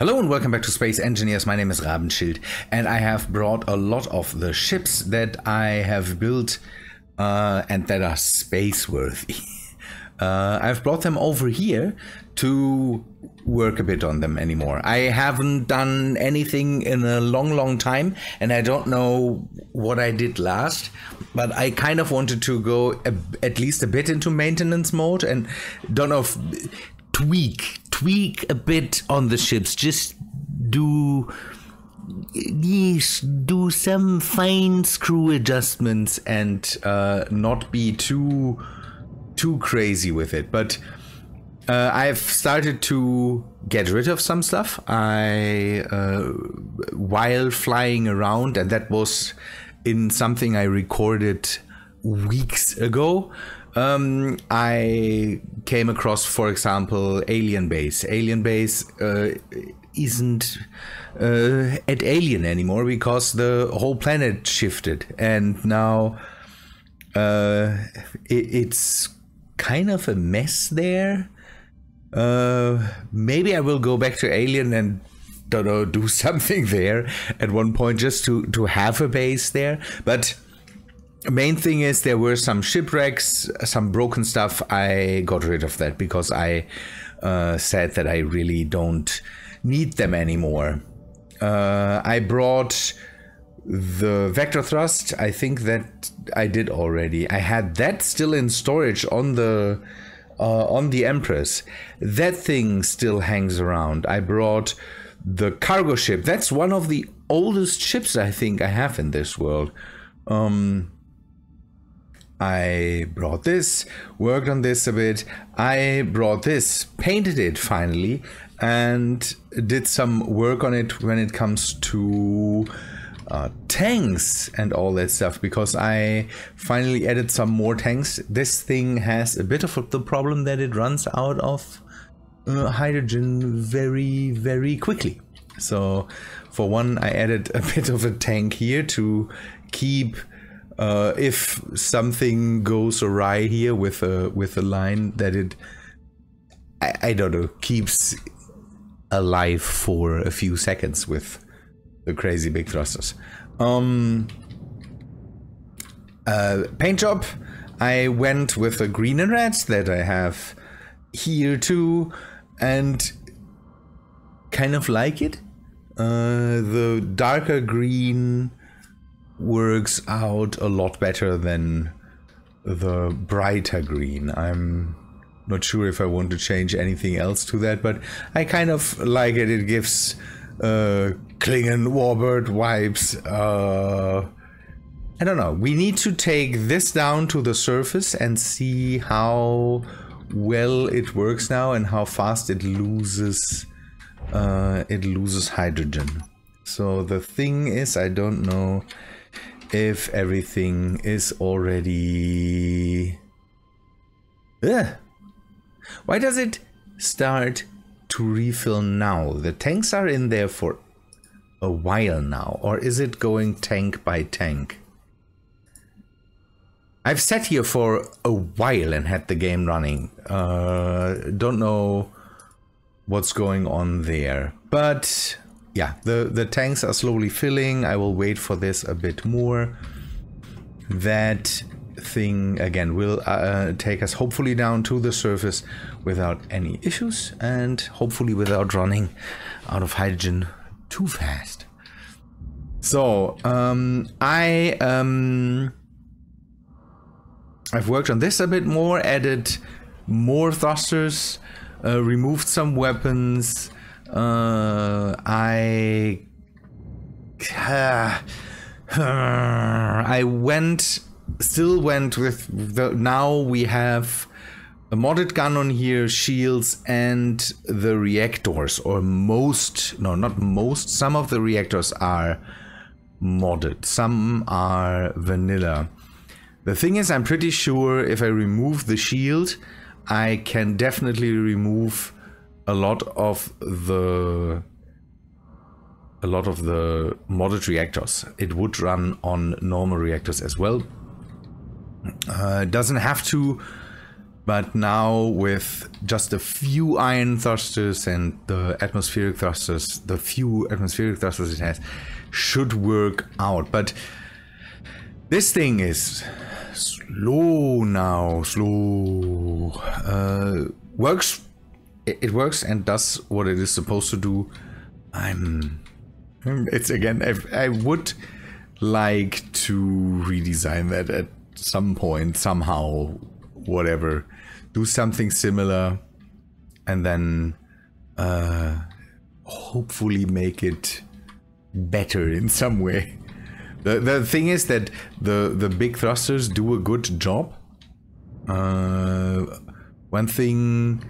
Hello and welcome back to Space Engineers. My name is Rabenschild and I have brought a lot of the ships that I have built and that are space worthy. I've brought them over here to work a bit on them anymore. I haven't done anything in a long time and I don't know what I did last, but I kind of wanted to go at least a bit into maintenance mode and don't know if tweak a bit on the ships, just do some fine screw adjustments and not be too crazy with it. But I've started to get rid of some stuff while flying around, and that was in something I recorded weeks ago. I came across, for example, Alien Base. Alien Base isn't at Alien anymore because the whole planet shifted, and now it's kind of a mess there. Maybe I will go back to Alien and don't know, do something there at one point just to have a base there. But main thing is there were some shipwrecks, some broken stuff. I got rid of that because I said that I really don't need them anymore. I brought the vector thrust. I think that I did already. I had that still in storage on the Empress. That thing still hangs around. I brought the cargo ship. That's one of the oldest ships I think I have in this world. I brought this, worked on this a bit. I brought this, painted it finally, and did some work on it when it comes to tanks and all that stuff, because I finally added some more tanks. This thing has a bit of the problem that it runs out of hydrogen very quickly. So for one, I added a bit of a tank here to keep if something goes awry here with a line, that it I don't know, keeps alive for a few seconds with the crazy big thrusters. Paint job, I went with the green and red that I have here too, and kind of like it. The darker green works out a lot better than the brighter green. I'm not sure if I want to change anything else to that, but I kind of like it. It gives Klingon Warbird vibes. I don't know. We need to take this down to the surface and see how well it works now and how fast it loses hydrogen. So the thing is, I don't know if everything is already... Why does it start to refill now? The tanks are in there for a while now, or is it going tank by tank? I've sat here for a while and had the game running. Don't know what's going on there, but yeah, the tanks are slowly filling. I will wait for this a bit more. That thing again will take us hopefully down to the surface without any issues, and hopefully without running out of hydrogen too fast. So I've worked on this a bit more, added more thrusters, removed some weapons. I still went with the, now we have a modded gun on here, shields, and the reactors, or most, no, not most, some of the reactors are modded, some are vanilla. The thing is, I'm pretty sure if I remove the shield, I can definitely remove a lot of the modded reactors. It would run on normal reactors as well. Doesn't have to But now with just a few ion thrusters and the atmospheric thrusters, the few atmospheric thrusters it has, should work out. But this thing is slow now, slow. Works. It works and does what it is supposed to do. It's again, I would like to redesign that at some point, somehow, whatever. Do something similar and then hopefully make it better in some way. The thing is that the big thrusters do a good job. One thing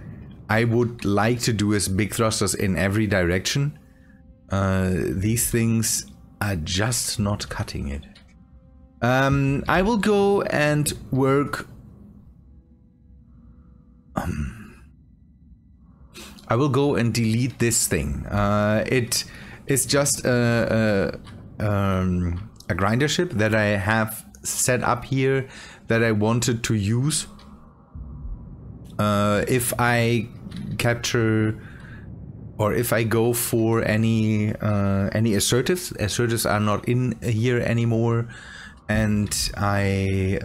I would like to do is big thrusters in every direction. These things are just not cutting it. I will go and work. I will go and delete this thing. It is just a grinder ship that I have set up here that I wanted to use. If I capture or if I go for any assertives are not in here anymore, and I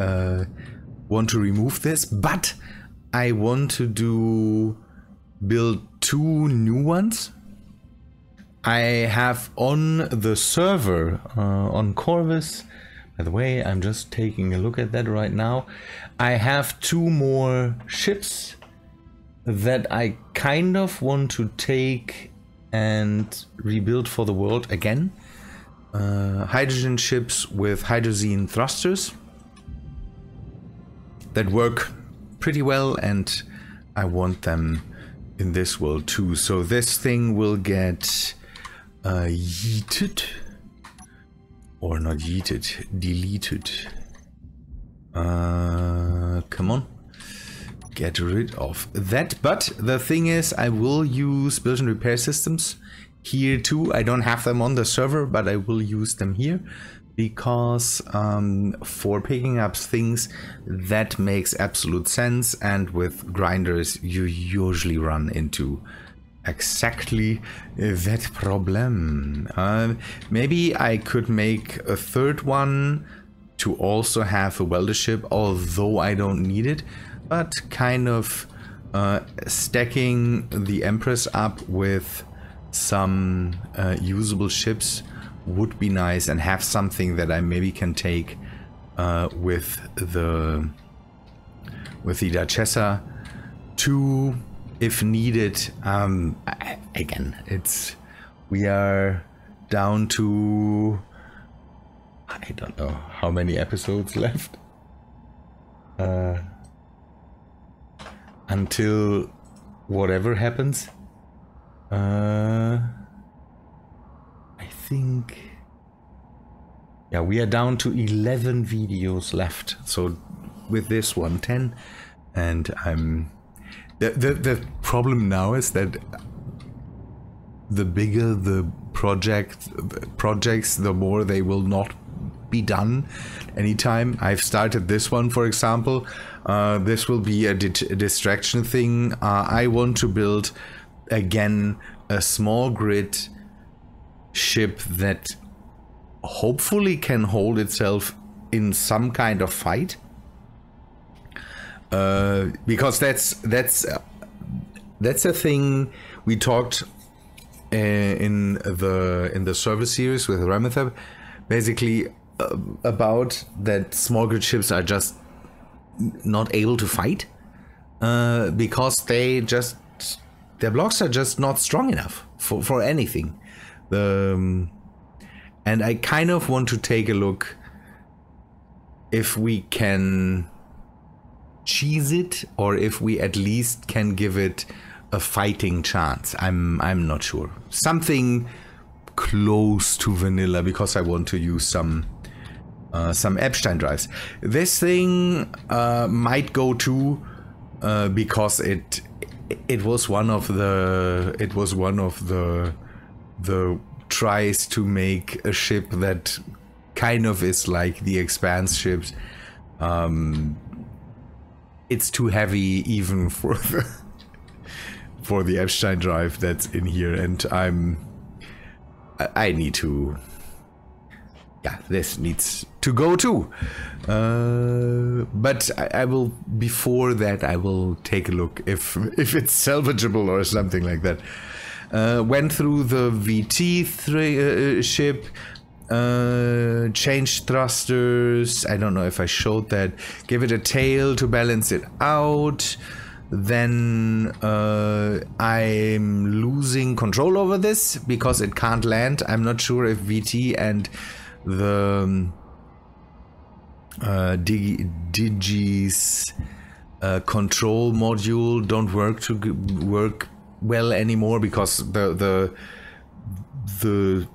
want to remove this, but I want to build 2 new ones. I have on the server on Corvus, by the way, I'm just taking a look at that right now. I have 2 more ships that I kind of want to take and rebuild for the world again. Hydrogen ships with hydrazine thrusters that work pretty well, and I want them in this world too. So this thing will get yeeted, or not yeeted, deleted. Come on, get rid of that. But the thing is, I will use build and repair systems here too. I don't have them on the server, but I will use them here because for picking up things that makes absolute sense, and with grinders you usually run into exactly that problem. Maybe I could make a 3rd one to also have a welder ship, although I don't need it, but kind of stacking the Empress up with some usable ships would be nice, and have something that I maybe can take with the Duchessa too, if needed. Again, we are down to, I don't know how many episodes left until whatever happens. I think, yeah, we are down to 11 videos left. So with this one, 10, and I'm the problem now is that the bigger the projects, the more they will not be done anytime. I've started this one, for example. This will be a distraction thing. I want to build again a small grid ship that hopefully can hold itself in some kind of fight, because that's a thing we talked in the service series with Rabenschild, basically about that small grid ships are just not able to fight because their blocks are just not strong enough for anything. And I kind of want to take a look if we can cheese it, or if we at least can give it a fighting chance. I'm not sure. Something close to vanilla, because I want to use some Epstein drives. This thing might go too, because it was one of the tries to make a ship that kind of is like the Expanse ships. it's too heavy even for the Epstein drive that's in here, and I need to, yeah, this needs to go too. But I will, before that, I will take a look if it's salvageable or something like that. Went through the VT ship, changed thrusters. I don't know if I showed that. Give it a tail to balance it out. Then I'm losing control over this because it can't land. I'm not sure if VT and the Digi's control module don't work well anymore, because the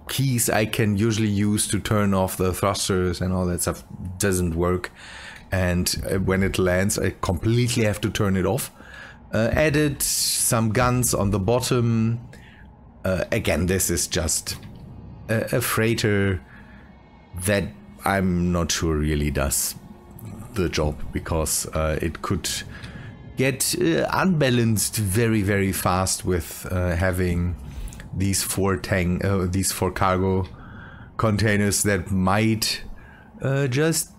keys I can usually use to turn off the thrusters and all that stuff doesn't work, and when it lands I completely have to turn it off. Added some guns on the bottom. Again, this is just a freighter that I'm not sure really does the job, because it could get unbalanced very fast with having these four cargo containers that might just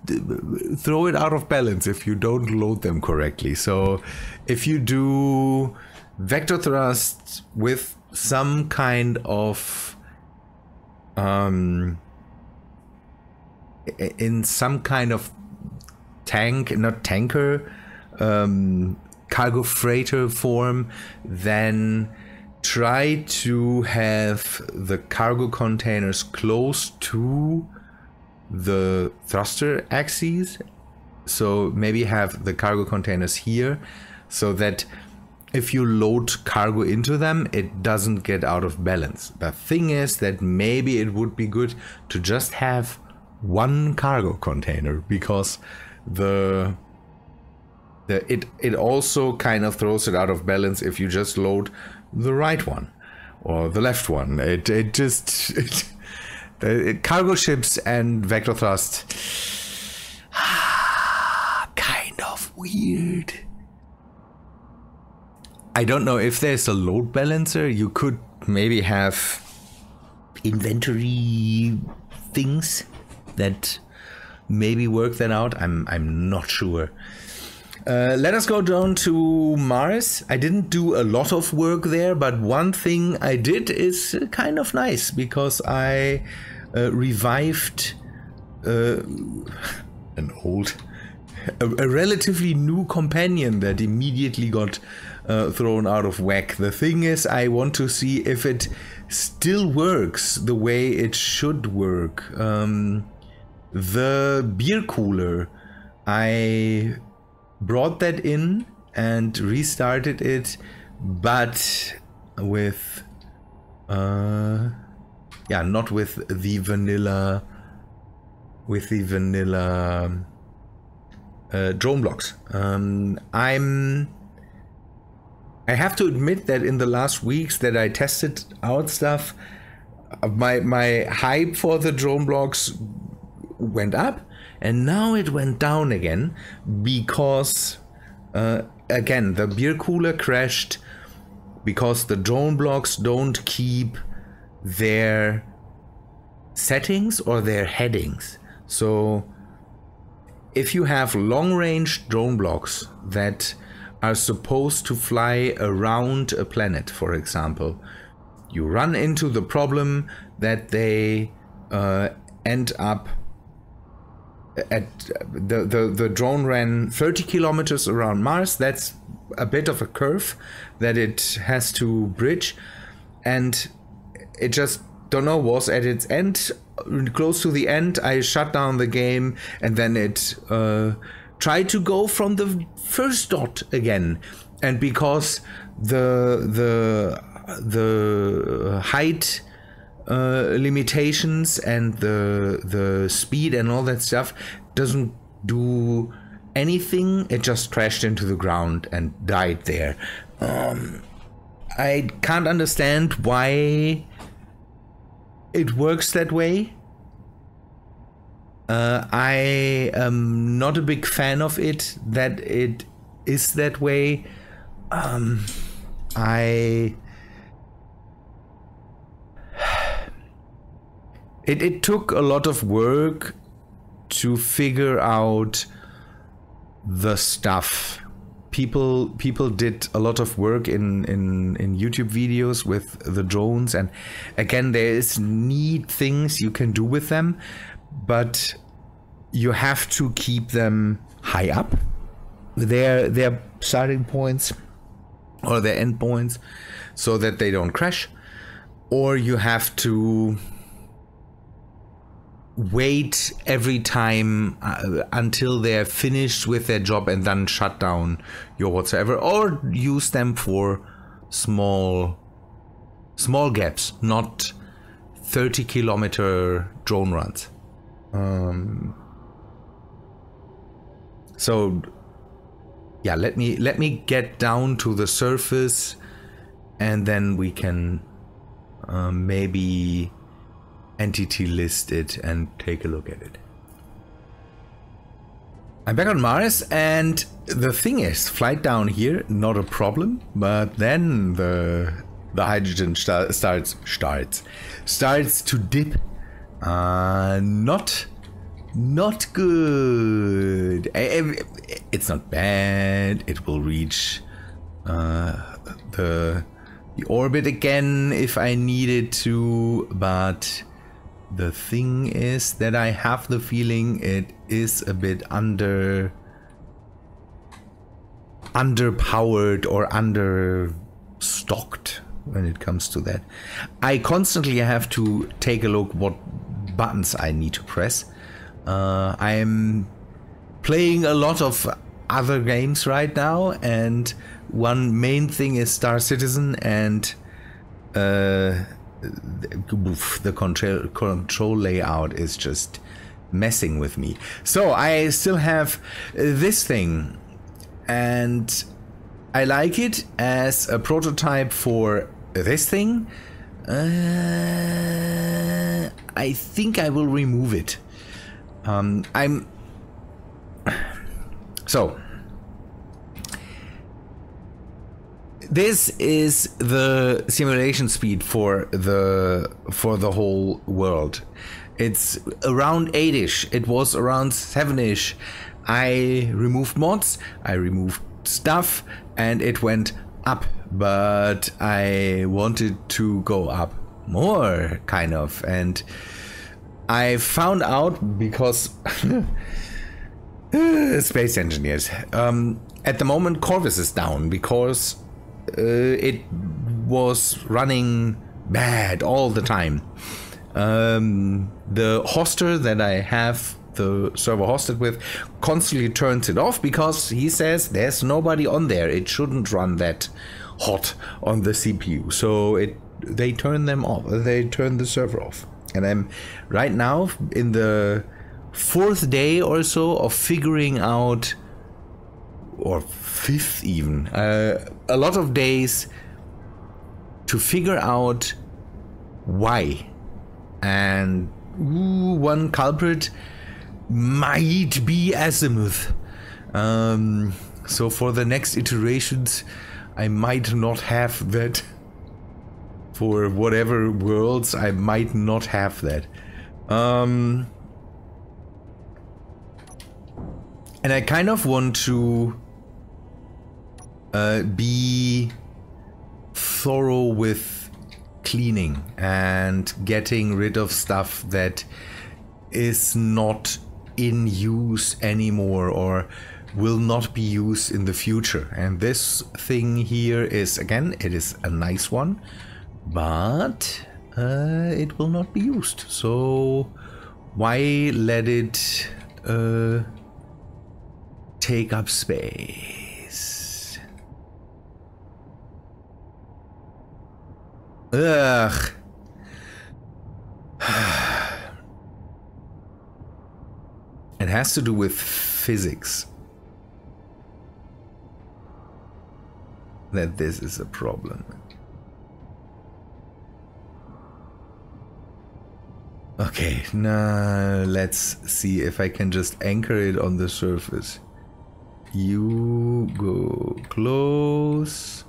throw it out of balance if you don't load them correctly. So if you do vector thrust with some kind of in some kind of tank, not tanker, cargo freighter form, then try to have the cargo containers close to the thruster axes. So maybe have the cargo containers here, so that if you load cargo into them, it doesn't get out of balance. The thing is that maybe it would be good to just have one cargo container, because it also kind of throws it out of balance if you just load the right one or the left one. Cargo ships and vector thrust, kind of weird. I don't know if there's a load balancer. You could maybe have inventory things that maybe work that out. I'm not sure. Let us go down to Mars. I didn't do a lot of work there, but one thing I did is kind of nice, because I revived a relatively new companion that immediately got thrown out of whack. The thing is, I want to see if it still works the way it should work. The beer cooler, I brought that in and restarted it, but with not with the vanilla drone blocks. I have to admit that in the last weeks that I tested out stuff, my hype for the drone blocks went up, and now it went down again, because again, the beer cooler crashed because the drone blocks don't keep their settings or their headings. So if you have long-range drone blocks that are supposed to fly around a planet, for example, you run into the problem that they end up at the drone ran 30 kilometers around Mars. That's a bit of a curve that it has to bridge, and it just, don't know, was at its end, close to the end. I shut down the game, and then it tried to go from the first dot again, and because the height limitations and the speed and all that stuff doesn't do anything, it just crashed into the ground and died there. I can't understand why it works that way. I am not a big fan of it, that it is that way. It took a lot of work to figure out the stuff. People did a lot of work in YouTube videos with the drones, and again, there is neat things you can do with them, but you have to keep them high up, their starting points or their end points, so that they don't crash, or you have to wait every time until they're finished with their job and then shut down your whatsoever, or use them for small gaps, not 30-kilometer drone runs. So yeah, let me get down to the surface, and then we can maybe entity list it and take a look at it. I'm back on Mars, and the thing is, flight down here, not a problem, but then the hydrogen starts to dip. Not good. It's not bad. It will reach the orbit again if I needed to, but the thing is that I have the feeling it is a bit underpowered or understocked when it comes to that. I constantly have to take a look what buttons I need to press. I'm playing a lot of other games right now, and one main thing is Star Citizen, and the control layout is just messing with me. So I still have this thing, and I like it as a prototype for this thing. I think I will remove it. So this is the simulation speed for the whole world. It's around 8-ish. It was around 7-ish. I removed mods, I removed stuff, and it went up, but I wanted to go up more, kind of, and I found out, because space engineers, at the moment Corvus is down because it was running bad all the time. The hoster that I have the server hosted with constantly turns it off because he says there's nobody on there. It shouldn't run that hot on the CPU. So they turn them off. They turn the server off. And I'm right now in the 4th day or so of figuring out, or 5th even, a lot of days to figure out why. And one culprit might be azimuth. So for the next iterations, I might not have that. For whatever worlds, I might not have that. And I kind of want to be thorough with cleaning and getting rid of stuff that is not in use anymore or will not be used in the future. And this thing here is, again, it is a nice one, but it will not be used. So why let it take up space? Ugh. It has to do with physics. That this is a problem. Okay, now let's see if I can just anchor it on the surface. You go close.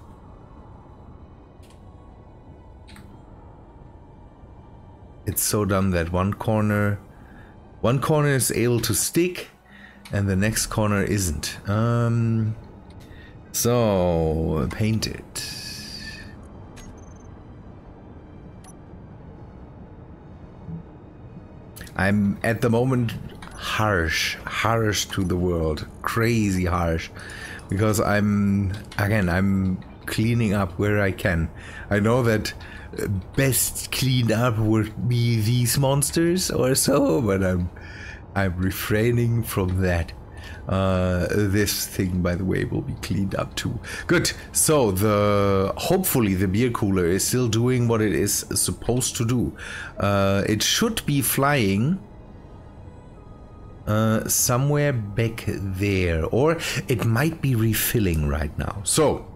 It's so dumb that one corner is able to stick and the next corner isn't. So paint it. I'm at the moment harsh to the world, crazy harsh, because I'm cleaning up where I can. I know that best cleaned up would be these monsters or so, but I'm refraining from that. This thing, by the way, will be cleaned up too. Good. So hopefully the beer cooler is still doing what it is supposed to do. It should be flying somewhere back there, or it might be refilling right now. So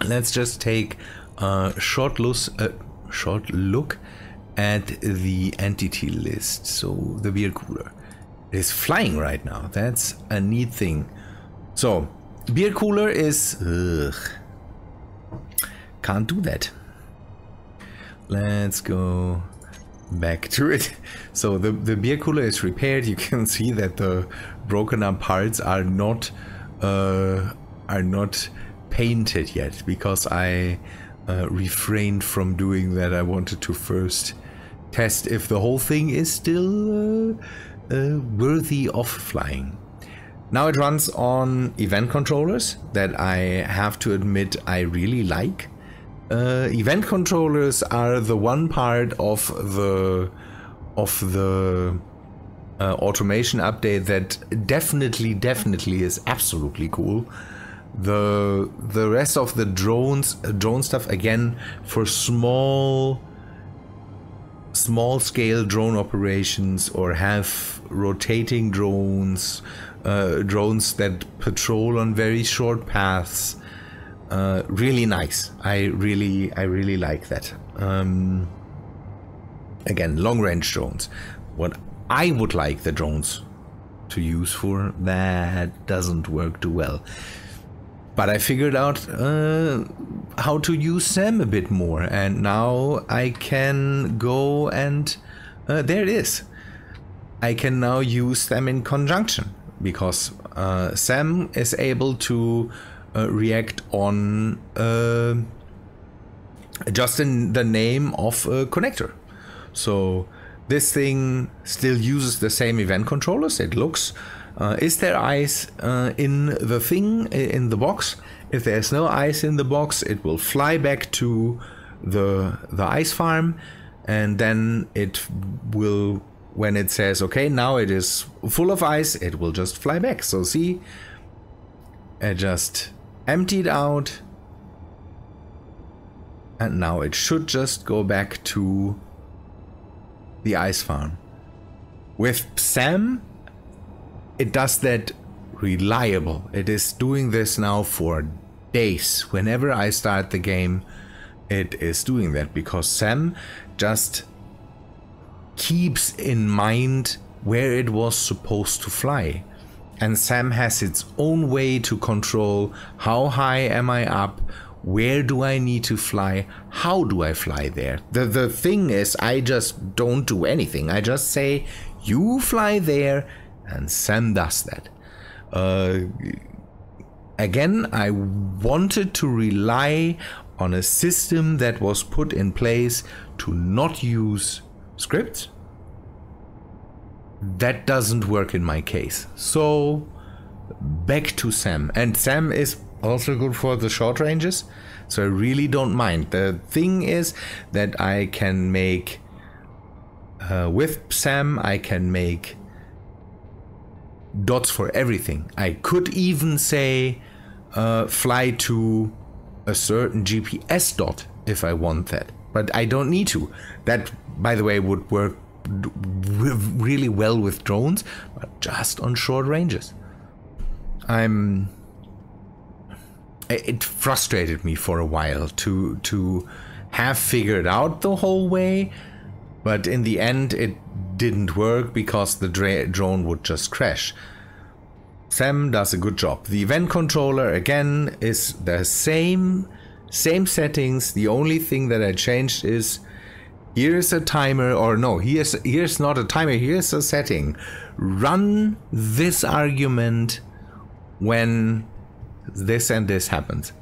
let's just take a short look at the entity list. So the beer cooler is flying right now. That's a neat thing. So beer cooler is can't do that. Let's go back to it. So the beer cooler is repaired. You can see that the broken up parts are not painted yet, because I refrained from doing that. I wanted to first test if the whole thing is still worthy of flying. Now it runs on event controllers that I have to admit I really like. Event controllers are the one part of the automation update that definitely is absolutely cool. The rest of the drone stuff, again, for small scale drone operations, or have rotating drones, drones that patrol on very short paths, really nice. I really like that. Again, long range drones. What I would like the drones to use for, that doesn't work too well. But I figured out how to use them a bit more, and now I can go and there it is. I can now use them in conjunction, because Sam is able to react on just in the name of a connector. So this thing still uses the same event controllers. It looks, is there ice in the thing, in the box? If there's no ice in the box, it will fly back to the ice farm, and then it will, when it says, okay, now it is full of ice, it will just fly back. So see, it just emptied out, and now it should just go back to the ice farm. With Sam, it does that reliable. It is doing this now for days. Whenever I start the game, it is doing that, because Sam just keeps in mind where it was supposed to fly. And Sam has its own way to control how high am I up, where do I need to fly, how do I fly there. The thing is, I just don't do anything. I just say, you fly there, and Sam does that. Again, I wanted to rely on a system that was put in place to not use scripts. That doesn't work in my case. So back to Sam. And Sam is also good for the short ranges, so I really don't mind. The thing is that I can make, with Sam, I can make dots for everything. I could even say fly to a certain GPS dot if I want that, but I don't need to. That, by the way, would work really well with drones, but just on short ranges. It frustrated me for a while to have figured out the whole way, but in the end it didn't work because the drone would just crash. Sam does a good job. The event controller again is the same settings. The only thing that I changed is here's a timer, or no, here's not a timer, here's a setting. Run this argument when this and this happens.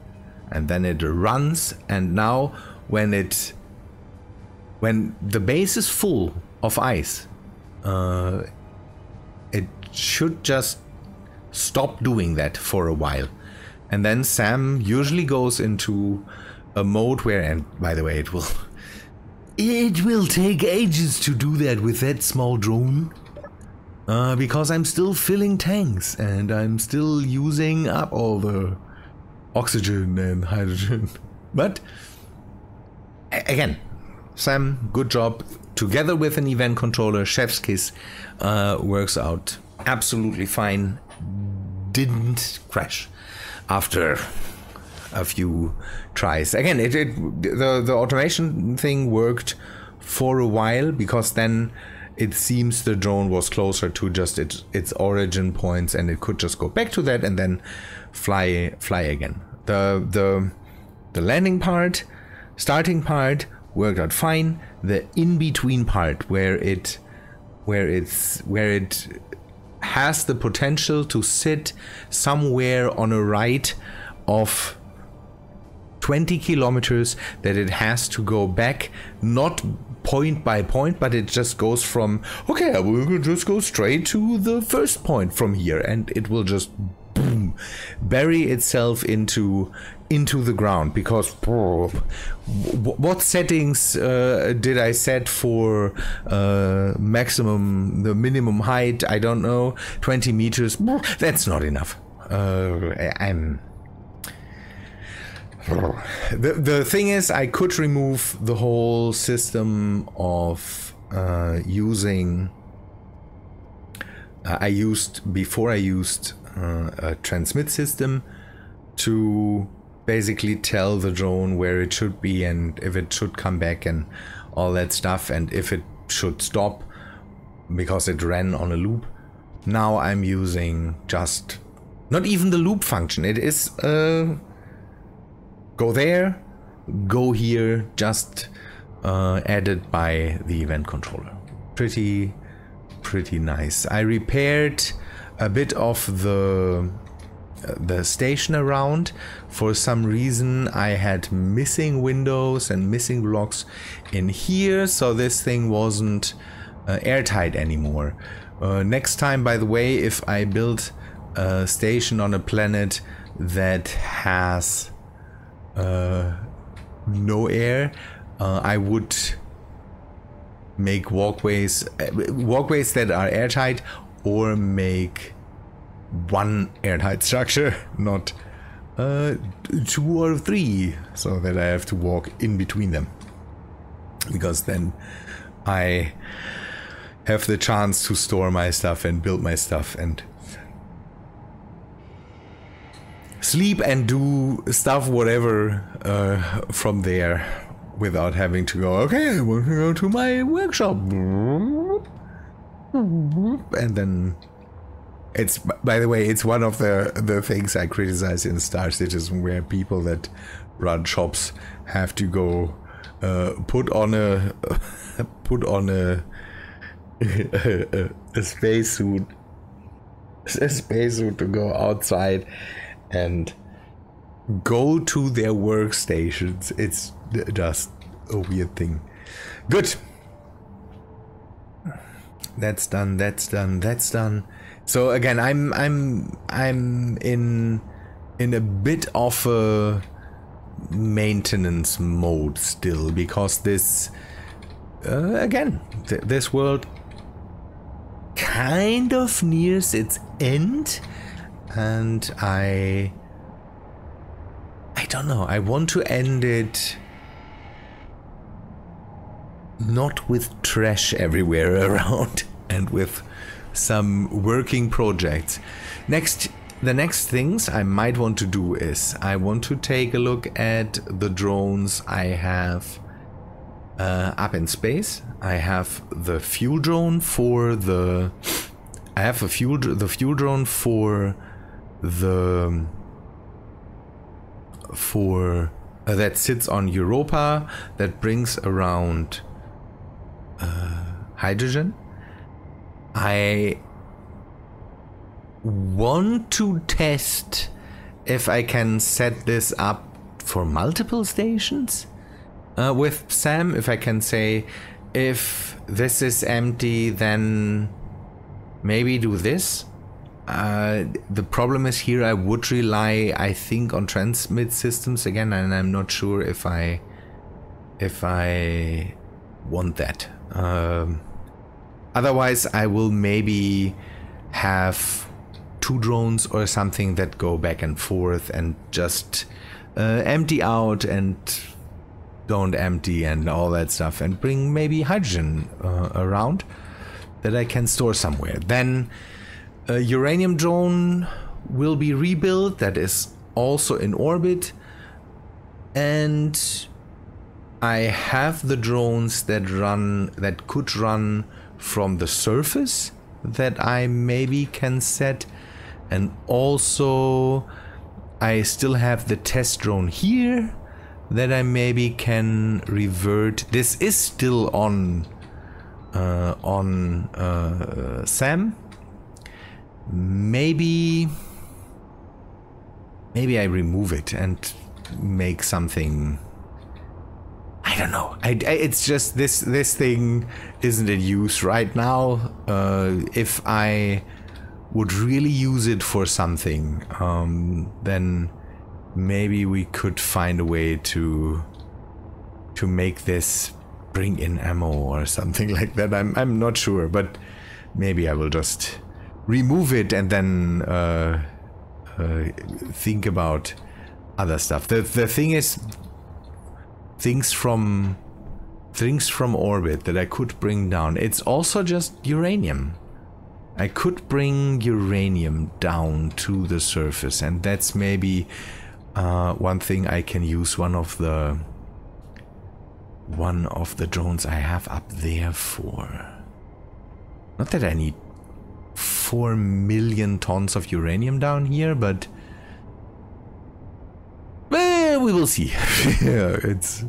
And then it runs, and now when the base is full of ice, it should just stop doing that for a while. And then Sam usually goes into a mode where, and by the way, it will take ages to do that with that small drone. Because I'm still filling tanks and I'm still using up all the oxygen and hydrogen. But again, Sam, good job. Together with an event controller, chef's kiss, works out absolutely fine. Didn't crash after a few tries. Again, the automation thing worked for a while, because then it seems the drone was closer to just its origin points, and it could just go back to that and then fly again. The landing part, starting part worked out fine. The in-between part where it has the potential to sit somewhere on a right of 20 kilometers, that it has to go back, not point by point, but it just goes from, okay, I will just go straight to the first point from here, and it will just boom, bury itself into the ground. Because what settings did I set for the minimum height? I don't know. 20 meters. That's not enough. The thing is, I could remove the whole system of using. I used a transmit system to basically tell the drone where it should be and if it should come back and all that stuff, and if it should stop because it ran on a loop. Now I'm using just not even the loop function. It is go there, go here, just added by the event controller. Pretty nice. I repaired a bit of the station around. For some reason I had missing windows and missing blocks in here, so this thing wasn't airtight anymore. Next time, by the way, if I build a station on a planet that has no air, I would make walkways that are airtight, or make one airtight structure, not 2 or 3, so that I have to walk in between them, because then I have the chance to store my stuff and build my stuff and sleep and do stuff, whatever, from there, without having to go, okay, I want to go to my workshop, and then it's, by the way, it's one of the things I criticize in Star Citizen, where people that run shops have to go put on a spacesuit to go outside and go to their workstations. It's just a weird thing. Good. That's done. So again, I'm in a bit of a maintenance mode still, because this again, this world kind of nears its end, and I don't know, I want to end it not with trash everywhere around, and with some working projects. The next things I might want to do is I want to take a look at the drones I have up in space. I have the fuel drone for the I have the fuel drone for the that sits on Europa, that brings around hydrogen. I want to test if I can set this up for multiple stations with Sam. If I can say, if this is empty, then maybe do this. The problem is here I would rely, I think, on transmit systems again, and I'm not sure if I want that. Otherwise I will maybe have 2 drones or something that go back and forth and just empty out and don't empty and all that stuff, and bring maybe hydrogen around that I can store somewhere. Then a uranium drone will be rebuilt, that is also in orbit, and I have the drones that could run from the surface that I maybe can set, and also I still have the test drone here that I maybe can revert. This is still on Sam. Maybe I remove it and make something. I don't know. It's just this thing isn't in use right now. If I would really use it for something, then maybe we could find a way to make this bring in ammo or something like that. I'm not sure, but maybe I will just remove it and then think about other stuff. The thing is, things from orbit that I could bring down. It's also just uranium. I could bring uranium down to the surface, and that's maybe one thing I can use one of the drones I have up there for. Not that I need 4 million tons of uranium down here, but well, we will see. Yeah, it's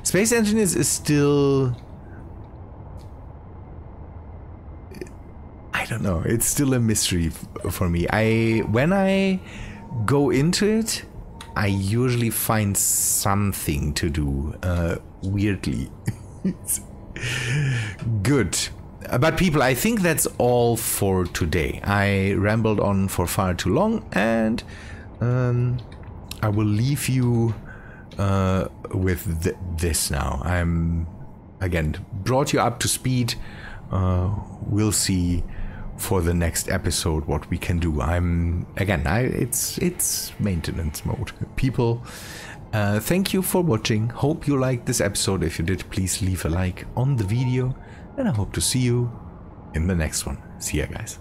Space Engineers is still, I don't know, it's still a mystery for me. When I go into it, I usually find something to do, weirdly. Good. But people, I think that's all for today. I rambled on for far too long, and I will leave you with this now. I'm, again, brought you up to speed. We'll see for the next episode what we can do. It's maintenance mode. People, thank you for watching. Hope you liked this episode. If you did, please leave a like on the video, and I hope to see you in the next one. See ya, guys.